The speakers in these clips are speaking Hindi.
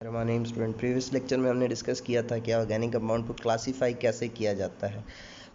हमारे नेम स्टूडेंट प्रीवियस लेक्चर में हमने डिस्कस किया था कि ऑर्गेनिक कंपाउंड को क्लासीफाई कैसे किया जाता है।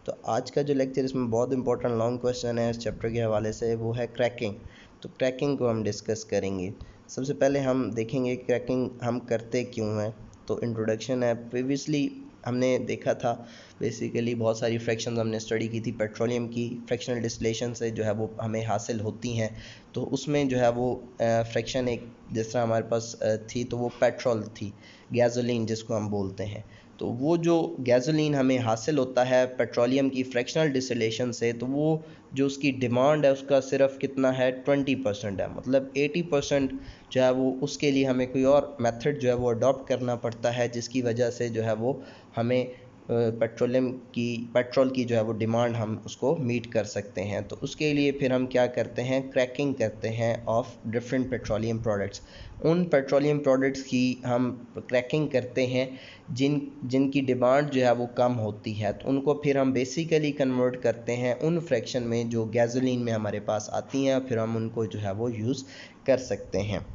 तो आज का जो लेक्चर इसमें बहुत इंपॉर्टेंट लॉन्ग क्वेश्चन है इस चैप्टर के हवाले से, वो है क्रैकिंग। तो क्रैकिंग को हम डिस्कस करेंगे। सबसे पहले हम देखेंगे क्रैकिंग हम करते क्यों हैं। तो इंट्रोडक्शन है। प्रीवियसली हमने देखा था बेसिकली बहुत सारी फ्रैक्शंस हमने स्टडी की थी पेट्रोलियम की। फ्रैक्शनल डिस्टिलेशन से जो है वो हमें हासिल होती हैं। तो उसमें जो है वो फ्रैक्शन एक जिस तरह हमारे पास थी, तो वो पेट्रोल थी, गैसोलीन जिसको हम बोलते हैं। तो वो जो गैसोलीन हमें हासिल होता है पेट्रोलियम की फ्रैक्शनल डिस्टिलेशन से, तो वो जो उसकी डिमांड है उसका सिर्फ कितना है 20% है। मतलब 80% जो है वो उसके लिए हमें कोई और मेथड जो है वो अडॉप्ट करना पड़ता है, जिसकी वजह से जो है वो हमें पेट्रोल की जो है वो डिमांड हम उसको मीट कर सकते हैं। तो उसके लिए फिर हम क्या करते हैं, क्रैकिंग करते हैं ऑफ डिफरेंट पेट्रोलियम प्रोडक्ट्स। उन पेट्रोलियम प्रोडक्ट्स की हम क्रैकिंग करते हैं जिनकी डिमांड जो है वो कम होती है। तो उनको फिर हम बेसिकली कन्वर्ट करते हैं उन फ्रैक्शन में जो गैसोलीन में हमारे पास आती हैं, फिर हम उनको जो है वो यूज़ कर सकते हैं।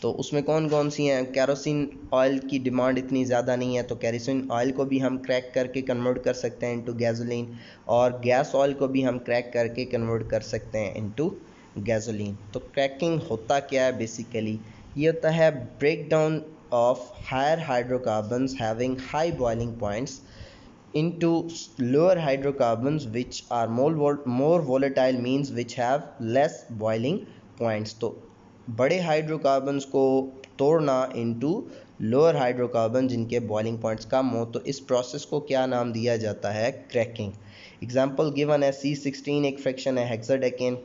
तो उसमें कौन कौन सी हैं। कैरोसिन ऑयल की डिमांड इतनी ज़्यादा नहीं है, तो कैरोसिन ऑयल को भी हम क्रैक करके कन्वर्ट कर सकते हैं इनटू गैसोलीन, और गैस ऑयल को भी हम क्रैक करके कन्वर्ट कर सकते हैं इनटू गैसोलीन। तो क्रैकिंग होता क्या है बेसिकली, ये होता है break down of higher hydrocarbons having high boiling points into lower hydrocarbons which are more volatile means which have less boiling points। तो बड़े हाइड्रोकार्बन्स को तोड़ना इनटू लोअर हाइड्रोकार्बन जिनके बॉइलिंग पॉइंट्स कम हो, तो इस प्रोसेस को क्या नाम दिया जाता है, क्रैकिंग। एग्जांपल गिवन है C16 एक फ्रैक्शन है हेक्साडेकेन।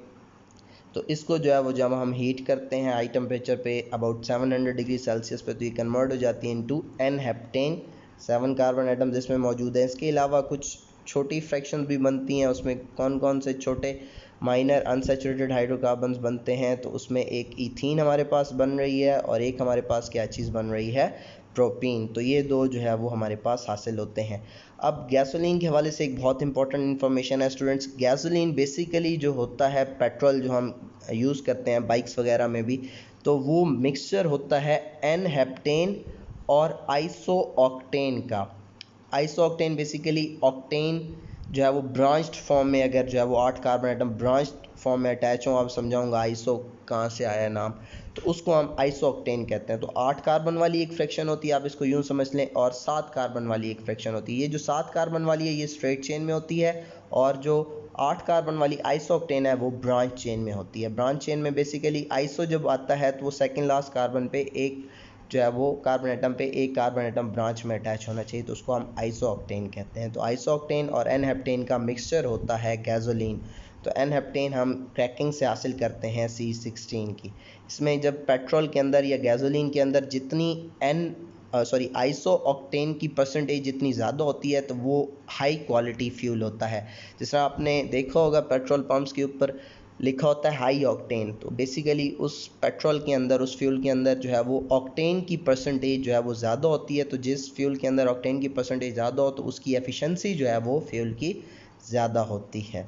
तो इसको जो है वो जब हम हीट करते हैं हाई टेम्परेचर पे अबाउट 700 डिग्री सेल्सियस पे, तो ये कन्वर्ट हो जाती है into n heptane. 7 carbon atoms इसमें मौजूद है। इसके अलावा कुछ छोटी फ्रैक्शंस भी बनती हैं। उसमें कौन कौन से छोटे माइनर अनसैचुरेटेड हाइड्रोकार्बन्स बनते हैं, तो उसमें एक इथीन हमारे पास बन रही है और एक हमारे पास क्या चीज़ बन रही है, प्रोपीन। तो ये दो जो है वो हमारे पास हासिल होते हैं। अब गैसोलीन के हवाले से एक बहुत इंपॉर्टेंट इन्फॉर्मेशन है स्टूडेंट्स। गैसोलीन बेसिकली जो होता है पेट्रोल जो हम यूज़ करते हैं बाइक्स वगैरह में भी, तो वो मिक्सचर होता है एन हेप्टेन और आइसो ऑक्टेन का। आइसो ऑक्टेन बेसिकली ऑक्टेन जो है वो ब्रांच्ड फॉर्म में, अगर जो है वो 8 कार्बन एटम ब्रांच्ड फॉर्म में अटैच हो, आप समझाऊंगा आइसो कहाँ से आया नाम, तो उसको हम आइसो ऑक्टेन कहते हैं। तो 8 कार्बन वाली एक फ्रैक्शन होती है, आप इसको यूँ समझ लें, और 7 कार्बन वाली एक फ्रैक्शन होती है। ये जो 7 कार्बन वाली है ये स्ट्रेट चेन में होती है, और जो 8 कार्बन वाली आइसो ऑक्टेन है वो ब्रांच चेन में होती है। ब्रांच चेन में बेसिकली आइसो जब आता है तो वो सेकेंड लास्ट कार्बन पे एक जो है वो कार्बन एटम पे एक कार्बन एटम ब्रांच में अटैच होना चाहिए, तो उसको हम आइसो ऑक्टेन कहते हैं। तो आइसो ऑक्टेन और एन हेप्टेन का मिक्सचर होता है गैसोलीन। तो एन हेप्टेन हम क्रैकिंग से हासिल करते हैं C16 की। इसमें जब पेट्रोल के अंदर या गैसोलीन के अंदर जितनी आइसो ऑक्टेन की परसेंटेज जितनी ज़्यादा होती है, तो वो हाई क्वालिटी फ्यूल होता है। जिस तरह आपने देखा होगा पेट्रोल पंप्स के ऊपर लिखा होता है हाई ऑक्टेन, तो बेसिकली उस पेट्रोल के अंदर, उस फ्यूल के अंदर जो है वो ऑक्टेन की परसेंटेज जो है वो ज़्यादा होती है। तो जिस फ्यूल के अंदर ऑक्टेन की परसेंटेज ज़्यादा हो, तो उसकी एफिशिएंसी जो है वो फ्यूल की ज़्यादा होती है।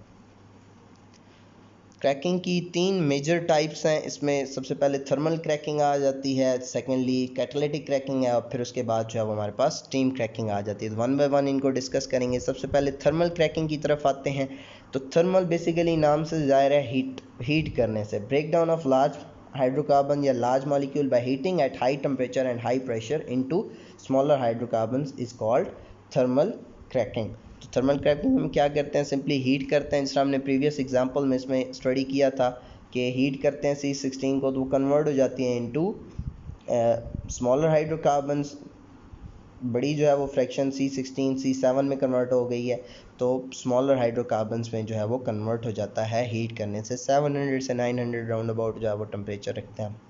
क्रैकिंग की 3 मेजर टाइप्स हैं। इसमें सबसे पहले थर्मल क्रैकिंग आ जाती है, सेकेंडली कैटालिटिक क्रैकिंग है, और फिर उसके बाद जो है वो हमारे पास स्टीम क्रैकिंग आ जाती है। वन बाय वन इनको डिस्कस करेंगे। सबसे पहले थर्मल क्रैकिंग की तरफ आते हैं। तो थर्मल बेसिकली नाम से ज़ाहिर है हीट करने से। Break down of large hydrocarbon या large molecule by heating at high temperature and high pressure into smaller hydrocarbons is called thermal cracking. तो थर्मल क्रैकिंग में क्या करते हैं, सिंपली हीट करते हैं। जिस हमने प्रीवियस एग्जांपल में इसमें स्टडी किया था कि हीट करते हैं C16 को, तो वो कन्वर्ट हो जाती है इनटू स्मॉलर हाइड्रोकार्बन्स। बड़ी जो है वो फ्रैक्शन C16 C7 में कन्वर्ट हो गई है, तो स्मॉलर हाइड्रोकार्बन्स में जो है वो कन्वर्ट हो जाता है हीट करने से। 700 से 900 राउंड अबाउट जो है वो टेम्परेचर रखते हैं।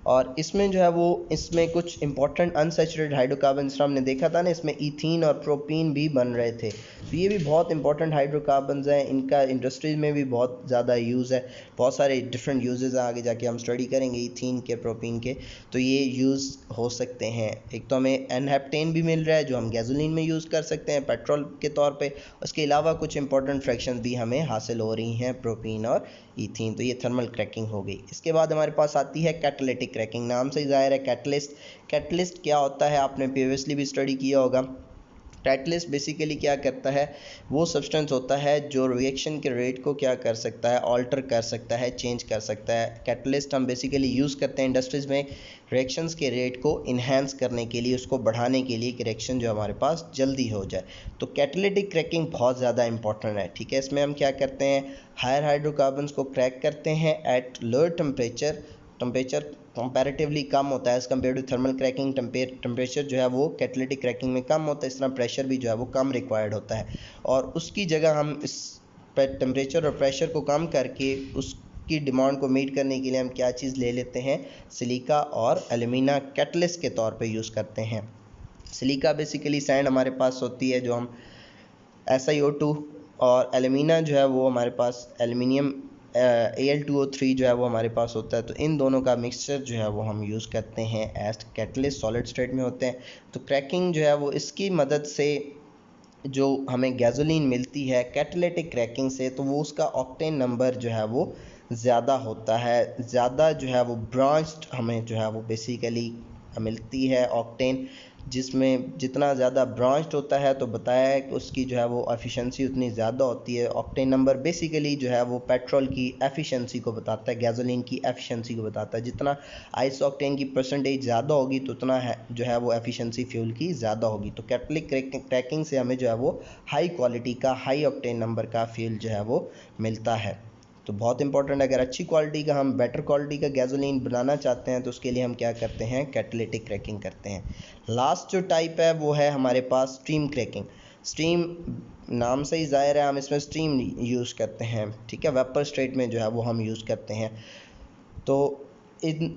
और इसमें जो है वो इसमें कुछ इंपॉर्टेंट अनसैचुरेटेड हाइड्रोकार्बन हमने देखा था ना, इसमें इथीन और प्रोपीन भी बन रहे थे। तो ये भी बहुत इंपॉर्टेंट हाइड्रोकार्बन्स हैं। इनका इंडस्ट्रीज में भी बहुत ज़्यादा यूज़ है। बहुत सारे डिफरेंट यूजेस हैं, आगे जाके हम स्टडी करेंगे इथीन के, प्रोपीन के। तो ये यूज़ हो सकते हैं। एक तो हमें एन हेप्टेन भी मिल रहा है जो हम गैसोलीन में यूज़ कर सकते हैं पेट्रोल के तौर पे। उसके अलावा कुछ इंपॉर्टेंट फ्रैक्शंस भी हमें हासिल हो रही हैं, प्रोपीन और इथीन। तो ये थर्मल क्रैकिंग हो गई। इसके बाद हमारे पास आती है कैटालिटिक कैटेलिटिक क्रैकिंग, नाम से ही जाहिर है कैटलिस्ट। कैटलिस्ट क्या होता है आपने प्रीवियसली भी स्टडी किया होगा। कैटलिस्ट बेसिकली क्या करता है, वो सब्सटेंस होता है जो रिएक्शन के रेट को क्या कर सकता है, ऑल्टर कर सकता है, चेंज कर सकता है। कैटलिस्ट हम बेसिकली यूज़ करते हैं इंडस्ट्रीज़ में रिएक्शंस के रेट को इन्हेंस करने के लिए, उसको बढ़ाने के लिए कि रिएक्शन जो हमारे पास जल्दी हो जाए। तो कैटेलिटिक क्रैकिंग बहुत ज़्यादा इंपॉर्टेंट है, ठीक है। इसमें हम क्या करते हैं, हायर हाइड्रोकार्बन्स को क्रैक करते हैं एट लोअर टेम्परेचर कंपैरेटिवली कम होता है as compare to thermal cracking. Temperature जो है वो कैटेलिटिक क्रैकिंग में कम होता है, इस तरह प्रेशर भी जो है वो कम रिक्वायर्ड होता है। और उसकी जगह हम इस टेम्परेचर और प्रेशर को कम करके उसकी डिमांड को मीट करने के लिए हम क्या चीज़ ले लेते हैं, सिलिका और एल्यूमिना कैटलिस्ट के तौर पे यूज़ करते हैं। सिलिका बेसिकली सैंड हमारे पास होती है जो हम SiO2, और एल्यूमिना जो है वो हमारे पास एल्यूमिनियम Al2O3 जो है वो हमारे पास होता है। तो इन दोनों का मिक्सचर जो है वो हम यूज़ करते हैं एज कैटलिस्ट, सॉलिड स्टेट में होते हैं। तो क्रैकिंग जो है वो इसकी मदद से जो हमें गैसोलीन मिलती है कैटेलिटिक क्रैकिंग से, तो वो उसका ऑक्टेन नंबर जो है वो ज़्यादा होता है, ज़्यादा जो है वो ब्रांच्ड हमें जो है वो बेसिकली मिलती है ऑक्टेन, जिसमें जितना ज़्यादा ब्रांच्ड होता है तो बताया है कि उसकी जो है वो एफिशिएंसी उतनी ज़्यादा होती है। ऑक्टेन नंबर बेसिकली जो है वो पेट्रोल की एफिशिएंसी को बताता है, गैसोलीन की एफिशिएंसी को बताता है। जितना आइस ऑक्टेन की परसेंटेज ज़्यादा होगी तो उतना है जो है वो एफिशिएंसी फ्यूल की ज़्यादा होगी। तो कैटेलिटिक क्रैकिंग से हमें जो है वो हाई क्वालिटी का, हाई ऑक्टेन नंबर का फ्यूल जो है वो मिलता है। तो बहुत इंपॉर्टेंट, अगर अच्छी क्वालिटी का, हम बेटर क्वालिटी का गैसोलीन बनाना चाहते हैं तो उसके लिए हम क्या करते हैं, कैटेलिटिक क्रैकिंग करते हैं। लास्ट जो टाइप है वो है हमारे पास स्ट्रीम क्रैकिंग। स्ट्रीम नाम से ही जाहिर है हम इसमें स्ट्रीम यूज़ करते हैं, ठीक है, वेपर स्टेट में जो है वो हम यूज़ करते हैं। तो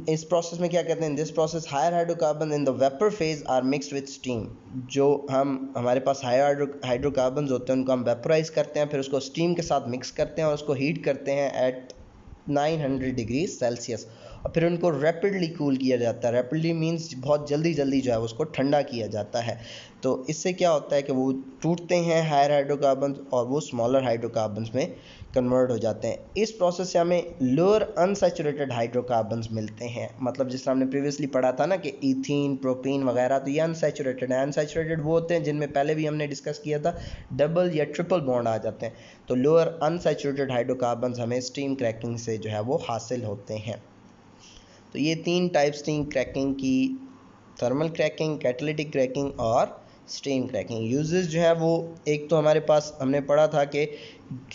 इस प्रोसेस में क्या कहते हैं, this process higher hydrocarbon in the vapour phase are mixed with steam. जो हमारे पास हायर हाइड्रोकार्बन होते हैं उनको हम वेपराइज करते हैं, फिर उसको स्टीम के साथ मिक्स करते हैं और उसको हीट करते हैं एट 900 डिग्री सेल्सियस, और फिर उनको रैपिडली कूल किया जाता है। रैपिडली मीन्स बहुत जल्दी जल्दी जो है उसको ठंडा किया जाता है। तो इससे क्या होता है कि वो टूटते हैं हायर हाइड्रोकार्बन और वो स्मॉलर हाइड्रोकार्बन में कन्वर्ट हो जाते हैं। इस प्रोसेस से हमें लोअर अनसैचुरेटेड हाइड्रोकार्बन्स मिलते हैं। मतलब जिस तरह हमने प्रीवियसली पढ़ा था ना कि ईथीन, प्रोपीन वगैरह, तो ये अनसैचुरेटेड है। अनसैचुरेटेड वो होते हैं जिनमें पहले भी हमने डिस्कस किया था डबल या ट्रिपल बॉन्ड आ जाते हैं। तो लोअर अनसैचुरेटेड हाइड्रोकार्बन्स हमें स्टीम क्रैकिंग से जो है वो हासिल होते हैं। तो ये 3 टाइप्स थी क्रैकिंग की, थर्मल क्रैकिंग, कैटेलिटिक क्रैकिंग और स्टीम क्रैकिंग। यूजेस जो है वो, एक तो हमारे पास हमने पढ़ा था कि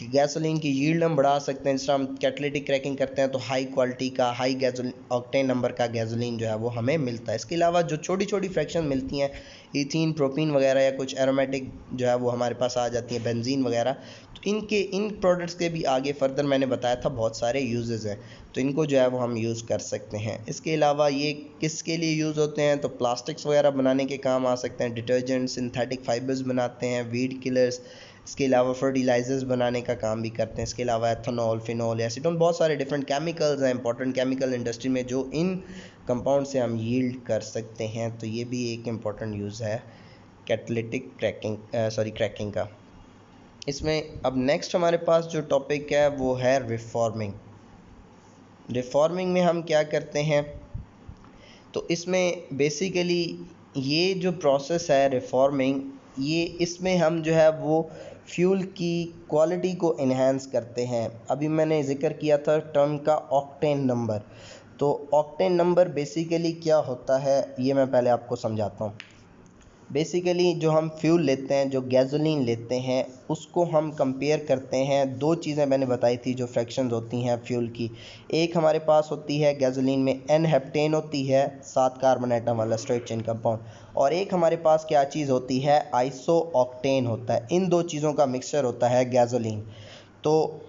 गैसोलीन की यील्ड हम बढ़ा सकते हैं। जिस तरह हम कैटेलिटिक क्रैकिंग करते हैं तो हाई क्वालिटी का, हाई गैसोलीन ऑक्टेन नंबर का गैसोलीन जो है वो हमें मिलता है। इसके अलावा जो छोटी छोटी फ्रैक्शन मिलती हैं, ईथीन, प्रोपीन वगैरह, या कुछ एरोमेटिक जो है वो हमारे पास आ जाती है, बेंजीन वगैरह, तो इन प्रोडक्ट्स के भी आगे फर्दर मैंने बताया था बहुत सारे यूजेस हैं, तो इनको जो है वो हम यूज़ कर सकते हैं। इसके अलावा ये किसके लिए यूज़ होते हैं, तो प्लास्टिक्स वगैरह बनाने के काम आ सकते हैं, डिटर्जेंट, सिंथेटिक फाइबर्स बनाते हैं, वीड किलर्स, इसके अलावा फर्टिलाइजर्स बनाने का काम भी करते हैं। इसके अलावा एथेनॉल, फिनॉल, एसीटोन, बहुत सारे डिफरेंट केमिकल्स हैं इंपॉर्टेंट केमिकल इंडस्ट्री में जो इन कंपाउंड से हम यील्ड कर सकते हैं। तो ये भी एक इम्पॉर्टेंट यूज़ है कैटेलिटिक क्रैकिंग का। इसमें अब नेक्स्ट हमारे पास जो टॉपिक है वो है रिफॉर्मिंग। रिफॉर्मिंग में हम क्या करते हैं, तो इसमें बेसिकली ये जो प्रोसेस है रिफॉर्मिंग, ये इसमें हम जो है वो फ्यूल की क्वालिटी को इन्हेंस करते हैं। अभी मैंने जिक्र किया था टर्म का ऑक्टेन नंबर। तो ऑक्टेन नंबर बेसिकली क्या होता है ये मैं पहले आपको समझाता हूँ। बेसिकली जो हम फ्यूल लेते हैं, जो गैसोलीन लेते हैं, उसको हम कंपेयर करते हैं। 2 चीज़ें मैंने बताई थी जो फ्रैक्शंस होती हैं फ्यूल की। एक हमारे पास होती है गैसोलीन में एन हेप्टेन होती है, 7 कार्बन एटम वाला स्ट्रेट चेन कंपाउंड, और एक हमारे पास क्या चीज़ होती है, आइसो ऑक्टेन होता है। इन 2 चीज़ों का मिक्सचर होता है गैसोलीन। तो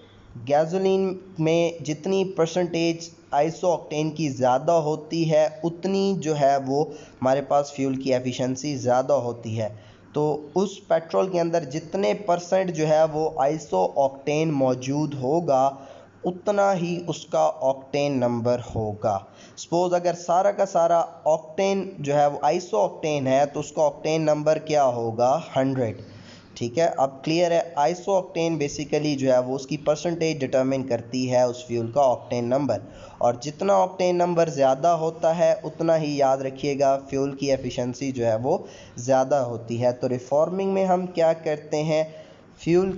गैसोलीन में जितनी परसेंटेज आइसो ऑक्टेन की ज़्यादा होती है उतनी जो है वो हमारे पास फ्यूल की एफिशिएंसी ज़्यादा होती है। तो उस पेट्रोल के अंदर जितने परसेंट जो है वो आइसो ऑक्टेन मौजूद होगा उतना ही उसका ऑक्टेन नंबर होगा। सपोज़ अगर सारा का सारा ऑक्टेन जो है वो आइसो ऑक्टेन है तो उसका ऑक्टेन नंबर क्या होगा, 100। ठीक है, अब क्लियर है। आइसो ऑक्टेन बेसिकली जो है वो उसकी परसेंटेज डिटरमिन करती है उस फ्यूल का ऑक्टेन नंबर, और जितना ऑक्टेन नंबर ज़्यादा होता है उतना ही याद रखिएगा फ्यूल की एफिशिएंसी जो है वो ज़्यादा होती है। तो रिफॉर्मिंग में हम क्या करते हैं, फ्यूल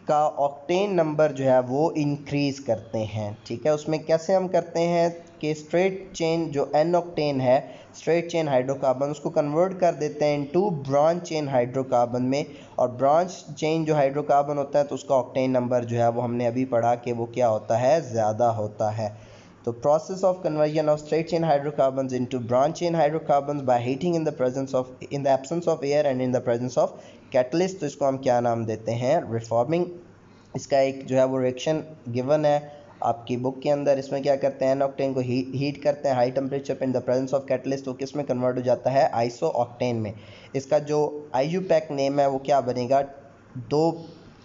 का ऑक्टेन नंबर जो है वो इंक्रीज़ करते हैं। ठीक है, उसमें कैसे हम करते हैं कि स्ट्रेट चेन जो एन ऑक्टेन है, स्ट्रेट चेन हाइड्रोकार्बन, उसको कन्वर्ट कर देते हैं इनटू ब्रांच चेन हाइड्रोकार्बन में, और ब्रांच चेन जो हाइड्रोकार्बन होता है तो उसका ऑक्टेन नंबर जो है वो हमने अभी पढ़ा कि वो क्या होता है, ज़्यादा होता है। तो process of conversion of straight chain hydrocarbons into branch chain hydrocarbons by heating in the absence of air and in the presence of catalyst, तो इसको हम क्या नाम देते हैं, रिफॉर्मिंग। इसका एक जो है वो रिएक्शन गिवन है आपकी बुक के अंदर। इसमें क्या करते हैं, एन ऑक्टेन को हीट करते हैं हाई टेम्परेचर पे in the presence of catalyst, तो किस में कन्वर्ट हो जाता है, आइसो ऑक्टेन में। इसका जो आईयूपैक नेम है वो क्या बनेगा, दो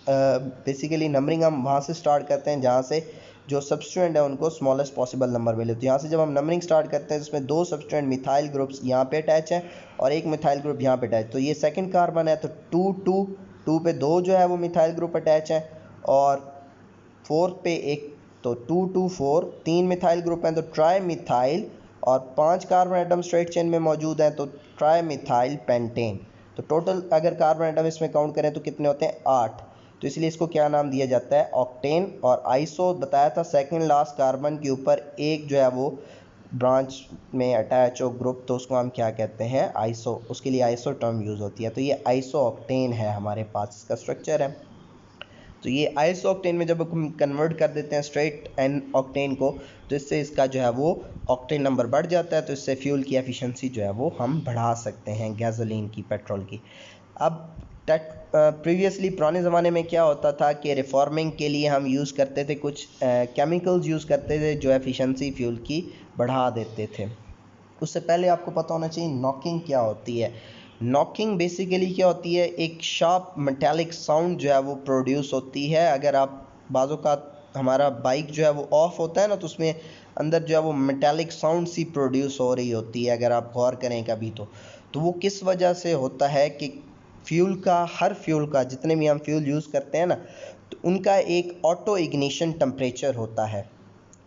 बेसिकली नंबरिंग हम वहाँ से स्टार्ट करते हैं जहाँ से जो सब्सटेंट है उनको स्मॉलेस्ट पॉसिबल नंबर मिले। तो यहाँ से जब हम नंबरिंग स्टार्ट करते हैं जिसमें दो सब्सटेंट मिथाइल ग्रुप्स यहाँ पे अटैच हैं और एक मिथाइल ग्रुप यहाँ पे अटैच, तो ये सेकंड कार्बन है, तो 2 पे दो जो है वो मिथाइल ग्रुप अटैच हैं, और फोर्थ पे एक, तो 2 2 4 तीन मिथाइल ग्रुप हैं, तो ट्राई मिथाइल, और 5 कार्बन एटम स्ट्रेट चेन में मौजूद हैं तो ट्राई मिथाइल पेंटेन। तो टोटल अगर कार्बन एटम इसमें काउंट करें तो कितने होते हैं, 8। तो इसलिए इसको क्या नाम दिया जाता है, ऑक्टेन। और आइसो बताया था सेकंड लास्ट कार्बन के ऊपर एक जो है वो ब्रांच में अटैच हो ग्रुप, तो उसको हम क्या कहते हैं, आइसो, उसके लिए आइसो टर्म यूज़ होती है। तो ये आइसो ऑक्टेन है हमारे पास, इसका स्ट्रक्चर है। तो ये आइसो ऑक्टेन में जब हम कन्वर्ट कर देते हैं स्ट्रेट एन ऑक्टेन को, तो इससे इसका जो है वो ऑक्टेन नंबर बढ़ जाता है, तो इससे फ्यूल की एफिशिएंसी जो है वो हम बढ़ा सकते हैं गैसोलीन की, पेट्रोल की। अब प्रीवियसली पुराने ज़माने में क्या होता था कि रिफॉर्मिंग के लिए हम यूज़ करते थे कुछ केमिकल्स यूज़ करते थे जो एफिशिएंसी फ्यूल की बढ़ा देते थे। उससे पहले आपको पता होना चाहिए नॉकिंग क्या होती है। नॉकिंग बेसिकली क्या होती है, एक शार्प मेटालिक साउंड जो है वो प्रोड्यूस होती है। अगर आप बाज़ों का हमारा बाइक जो है वो ऑफ होता है ना, तो उसमें अंदर जो है वो मेटालिक साउंड सी प्रोड्यूस हो रही होती है, अगर आप गौर करें कभी तो वो किस वजह से होता है कि फ्यूल का, हर फ्यूल का, जितने भी हम फ्यूल यूज़ करते हैं ना, तो उनका एक ऑटो इग्निशन टेम्परेचर होता है।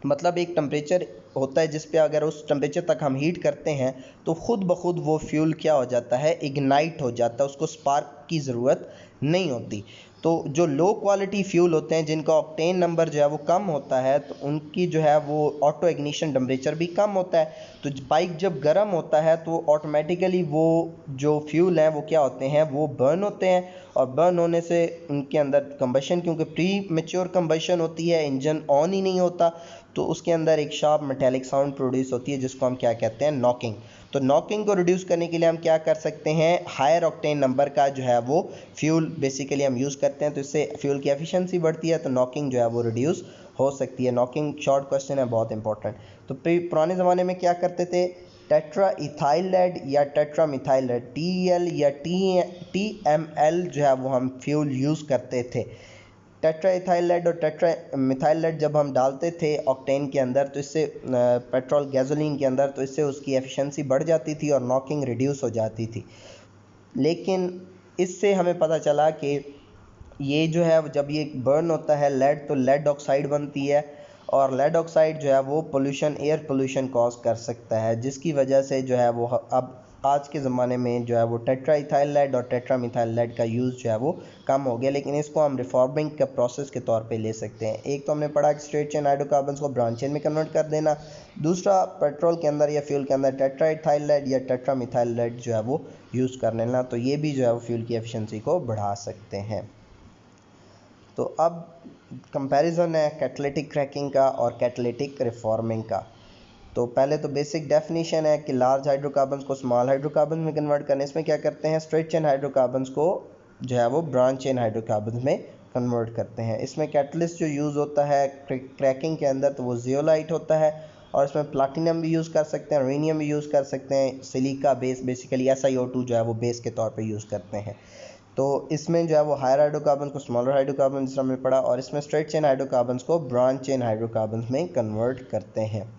मतलब एक टेम्परेचर होता है जिस पे अगर उस टेम्परेचर तक हम हीट करते हैं तो खुद ब खुद वो फ्यूल क्या हो जाता है, इग्नाइट हो जाता है, उसको स्पार्क की ज़रूरत नहीं होती। तो जो लो क्वालिटी फ्यूल होते हैं जिनका ऑक्टेन नंबर जो है वो कम होता है, तो उनकी जो है वो ऑटो इग्निशन टेम्परेचर भी कम होता है। तो बाइक जब गर्म होता है तो ऑटोमेटिकली वो जो फ्यूल हैं वो क्या होते हैं, वो बर्न होते हैं, और बर्न होने से उनके अंदर कंबशन, क्योंकि प्री मेच्योर कंबशन होती है, इंजन ऑन ही नहीं होता, तो उसके अंदर एक शार्प मेटालिक साउंड प्रोड्यूस होती है जिसको हम क्या कहते हैं, नॉकिंग। तो नॉकिंग को रिड्यूस करने के लिए हम क्या कर सकते हैं, हायर ऑक्टेन नंबर का जो है वो फ्यूल बेसिकली हम यूज़ करते हैं, तो इससे फ्यूल की एफिशिएंसी बढ़ती है, तो नॉकिंग जो है वो रिड्यूस हो सकती है। नॉकिंग शॉर्ट क्वेश्चन है, बहुत इंपॉर्टेंट। तो पुराने ज़माने में क्या करते थे, टेट्रा इथाइल लेड या टेट्रा मिथाइल लेड, TEL या TML जो है वो हम फ्यूल यूज़ करते थे। टेट्रा इथाइल लेड और टेट्रा मिथाइल लेड जब हम डालते थे ऑक्टेन के अंदर, तो इससे पेट्रोल गैसोलीन के अंदर, तो इससे उसकी एफिशिएंसी बढ़ जाती थी और नॉकिंग रिड्यूस हो जाती थी। लेकिन इससे हमें पता चला कि ये जो है जब ये बर्न होता है लेड, तो लेड ऑक्साइड बनती है, और लेड ऑक्साइड जो है वो पोल्यूशन, एयर पोल्यूशन कॉज कर सकता है, जिसकी वजह से जो है वो अब आज के ज़माने में जो है वो टेट्रा इथाइल लेड और टेट्रा मिथाइल लेड का यूज़ जो है वो कम हो गया। लेकिन इसको हम रिफॉर्मिंग का प्रोसेस के तौर पे ले सकते हैं। एक तो हमने पढ़ा कि स्ट्रेट चेन हाइड्रोकार्बन्स को ब्रांच चेन में कन्वर्ट कर देना, दूसरा पेट्रोल के अंदर या फ्यूल के अंदर टेट्रा इथाइल लेड या टेट्रा मिथाइल लेड जो है वो यूज़ कर लेना, तो ये भी जो है वो फ्यूल की एफिशिएंसी को बढ़ा सकते हैं। तो अब कंपैरिजन है कैटालिटिक क्रैकिंग का और कैटालिटिक रिफॉर्मिंग का। तो पहले तो बेसिक डेफिनेशन है कि लार्ज हाइड्रोकार्बन्स को स्मॉल हाइड्रोकार्बन्स में कन्वर्ट करने, इसमें क्या करते हैं, स्ट्रेट चेन हाइड्रोकार्बन्स को जो है वो ब्रांच चेन हाइड्रोकार्बन्स में कन्वर्ट करते हैं। इसमें कैटलिस्ट जो यूज़ होता है क्रैकिंग के अंदर, तो वो जियोलाइट होता है, और इसमें प्लाटिनम भी यूज़ कर सकते हैं, यूरेनियम भी यूज़ कर सकते हैं, सिलिका बेस, बेसिकली SiO2 जो है वो बेस के तौर पर यूज़ करते हैं। तो इसमें जो है वो हायर हाइड्रोकार्बन को स्मॉलर हाइड्रोकार्बन जिस हमने पढ़ा, और इसमें स्ट्रेट चेन हाइड्रोकार्बन्स को ब्रांच चेन हाइड्रोकार्बन में कन्वर्ट करते हैं।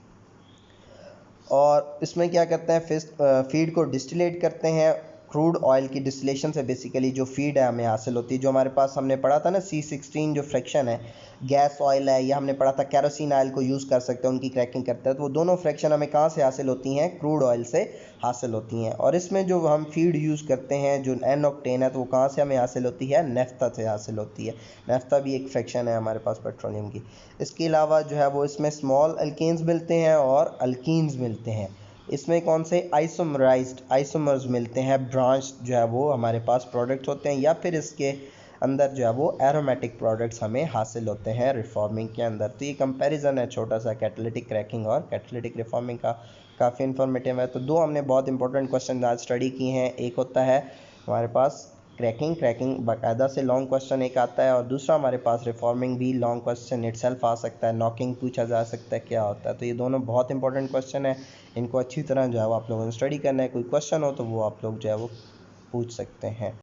और इसमें क्या करते हैं, फीड को डिस्टिलेट करते हैं क्रूड ऑयल की डिस्टिलेशन से बेसिकली जो फीड है हमें हासिल होती है, जो हमारे पास हमने पढ़ा था ना C16 जो फ्रैक्शन है, गैस ऑयल है, या हमने पढ़ा था केरोसिन ऑयल को यूज़ कर सकते हैं, उनकी क्रैकिंग करते हैं, तो वो दोनों फ्रैक्शन हमें कहाँ से हासिल होती हैं, क्रूड ऑयल से हासिल होती हैं। और इसमें जो हम फीड यूज़ करते हैं जो एन ऑक्टेन है, तो वो कहाँ से हमें हासिल होती है, नेफ्था से हासिल होती है। नेफ्था भी एक फ्रैक्शन है हमारे पास पेट्रोलियम की। इसके अलावा जो है वो इसमें स्मॉल अल्केन्स मिलते हैं और अल्कीन्स मिलते हैं। इसमें कौन से आइसोमर्स मिलते हैं, ब्रांच जो है वो हमारे पास प्रोडक्ट्स होते हैं, या फिर इसके अंदर जो है वो एरोमेटिक प्रोडक्ट्स हमें हासिल होते हैं रिफॉर्मिंग के अंदर। तो ये कंपैरिजन है छोटा सा कैटालिटिक क्रैकिंग और कैटालिटिक रिफॉर्मिंग का, काफ़ी इन्फॉर्मेटिव है। तो दो हमने बहुत इंपॉर्टेंट क्वेश्चन आज स्टडी किए हैं। एक होता है हमारे पास क्रैकिंग बाकायदा से लॉन्ग क्वेश्चन एक आता है, और दूसरा हमारे पास रिफॉर्मिंग भी लॉन्ग क्वेश्चन इटसेल्फ आ सकता है, नॉकिंग पूछा जा सकता है क्या होता है। तो ये दोनों बहुत इंपॉर्टेंट क्वेश्चन है, इनको अच्छी तरह जो है वो आप लोगों ने स्टडी करना है। कोई क्वेश्चन हो तो वो आप लोग जो है वो पूछ सकते हैं।